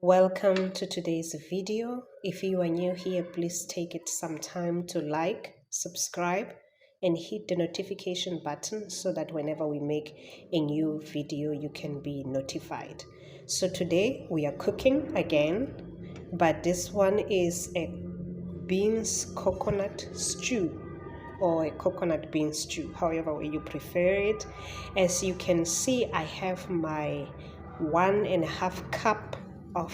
Welcome to today's video. If you are new here, please take it some time to like, subscribe, and hit the notification button so that whenever we make a new video, you can be notified. So today we are cooking again, but this one is a beans coconut stew or a coconut bean stew, however way you prefer it. As you can see, I have my 1.5 cup of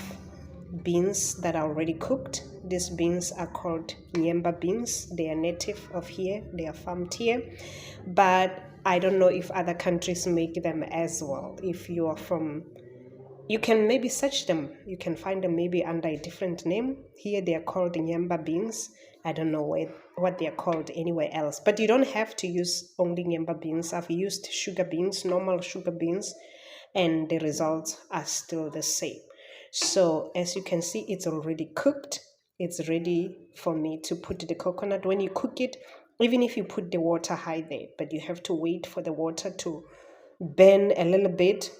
beans that are already cooked. These beans are called Nyemba beans. They are native of here, they are farmed here, but I don't know if other countries make them as well. If you are from, you can maybe search them, you can find them maybe under a different name. Here they are called Nyemba beans. I don't know what they are called anywhere else, but you don't have to use only Nyemba beans. I've used sugar beans, normal sugar beans, and the results are still the same. So as you can see, it's already cooked. It's ready for me to put the coconut. When you cook it, even if you put the water high there, but you have to wait for the water to burn a little bit,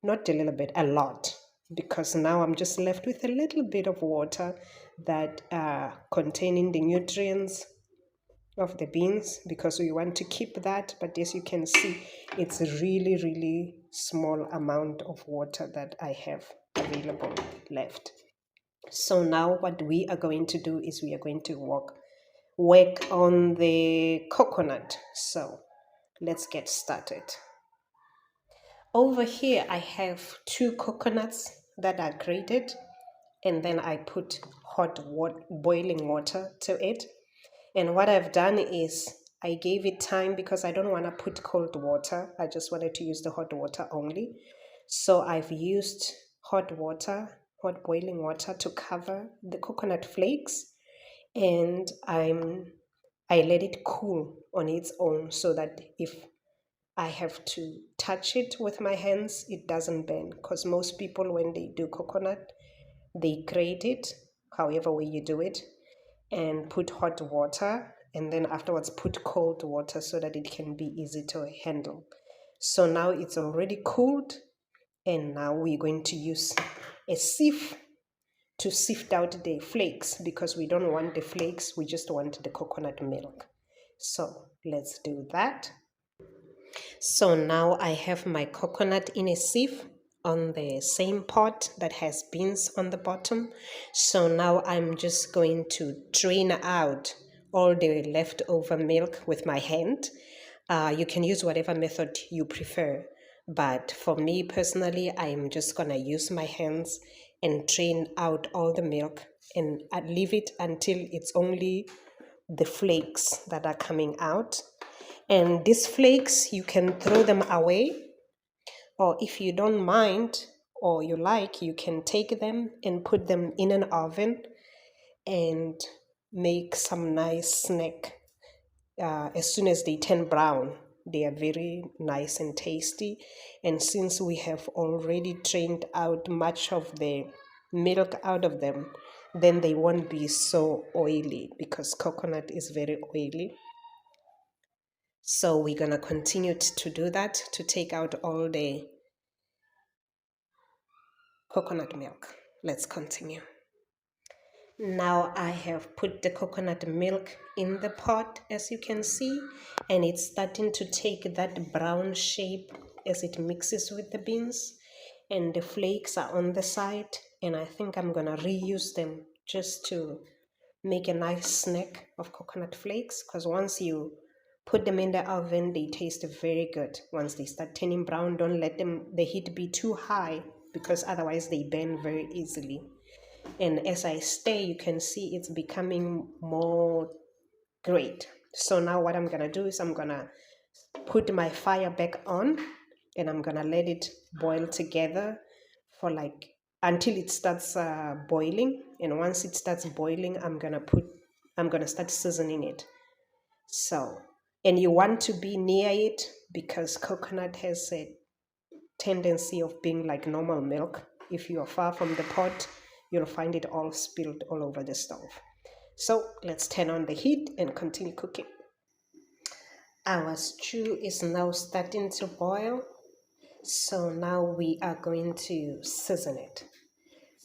not a little bit, a lot, because now I'm just left with a little bit of water that are containing the nutrients of the beans, because we want to keep that. But as you can see, it's a really small amount of water that I have available left. So now what we are going to do is we are going to work on the coconut. So let's get started. Over here I have 2 coconuts that are grated, and then I put hot water, boiling water to it. And what I've done is I gave it time because I don't want to put cold water. I just wanted to use the hot water only. So I've used hot water, hot boiling water to cover the coconut flakes, and I let it cool on its own so that if I have to touch it with my hands, it doesn't burn. Because most people, when they do coconut, they grate it, however way you do it, and put hot water, and then afterwards put cold water so that it can be easy to handle. So now it's already cooled, and now we're going to use a sieve to sift out the flakes, because we don't want the flakes, we just want the coconut milk. So let's do that. So now I have my coconut in a sieve on the same pot that has beans on the bottom. So now I'm just going to drain out all the leftover milk with my hand. You can use whatever method you prefer, but for me personally, I'm just gonna use my hands and drain out all the milk, and I leave it until it's only the flakes that are coming out. And these flakes, you can throw them away, or if you don't mind or you like, you can take them and put them in an oven and make some nice snack. As soon as they turn brown, they are very nice and tasty. And since we have already drained out much of the milk out of them, then they won't be so oily, because coconut is very oily. So we're gonna continue to do that, to take out all the coconut milk. Let's continue. Now I have put the coconut milk in the pot, as you can see, and it's starting to take that brown shape as it mixes with the beans, and the flakes are on the side, and I think I'm gonna reuse them just to make a nice snack of coconut flakes, because once you put them in the oven, they taste very good. Once they start turning brown, don't let the heat be too high, because otherwise they burn very easily. And as I stir, you can see it's becoming more great. So now what I'm gonna do is I'm gonna put my fire back on, and I'm gonna let it boil together for like until it starts boiling. And once it starts boiling, I'm gonna start seasoning it. So, and you want to be near it, because coconut has a tendency of being like normal milk. If you are far from the pot, you'll find it all spilled all over the stove. So let's turn on the heat and continue cooking. Our stew is now starting to boil. So now we are going to season it.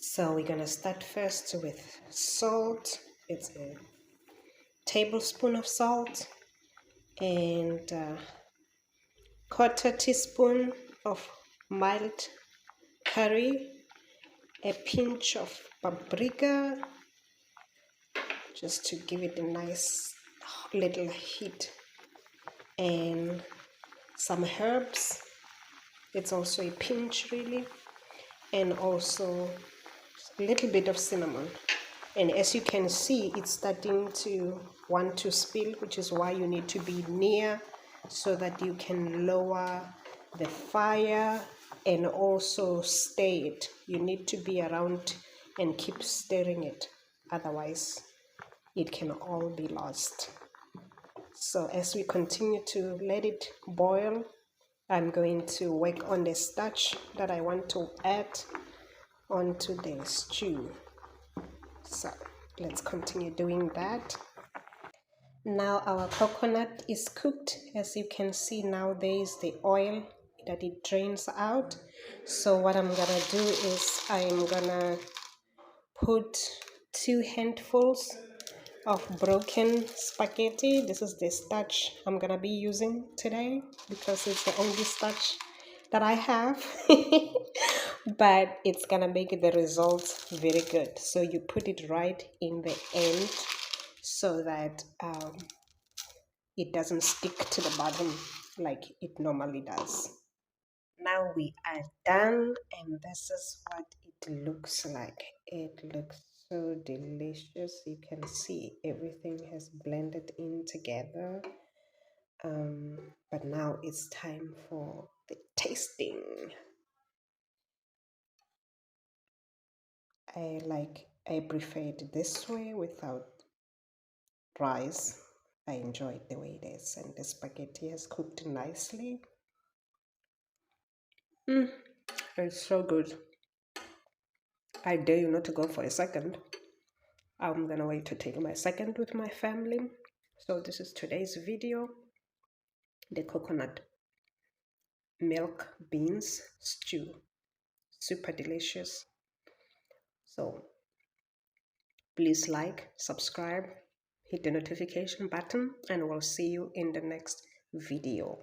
So we're gonna start first with salt. It's a tablespoon of salt and quarter teaspoon of mild curry, a pinch of paprika, just to give it a nice little heat, and some herbs. It's also a pinch really, and also a little bit of cinnamon. And as you can see, it's starting to want to spill, which is why you need to be near so that you can lower the fire and also stir it. You need to be around and keep stirring it, otherwise it can all be lost. So as we continue to let it boil, I'm going to work on the starch that I want to add onto the stew. So let's continue doing that. Now our coconut is cooked. As you can see, now there is the oil that it drains out. So what I'm gonna do is I'm gonna put 2 handfuls of broken spaghetti. This is the starch I'm gonna be using today because it's the only starch that I have. But it's gonna make the results very good. So you put it right in the end so that it doesn't stick to the bottom like it normally does. Now we are done, and this is what it looks like. It looks so delicious. You can see everything has blended in together. But now it's time for the tasting. I prefer it this way without rice. I enjoy it the way it is, and the spaghetti has cooked nicely. It's so good. I dare you not to go for a second. I'm gonna wait to take my second with my family. So this is today's video, the coconut milk beans stew. Super delicious. So please like, subscribe, hit the notification button, and we'll see you in the next video.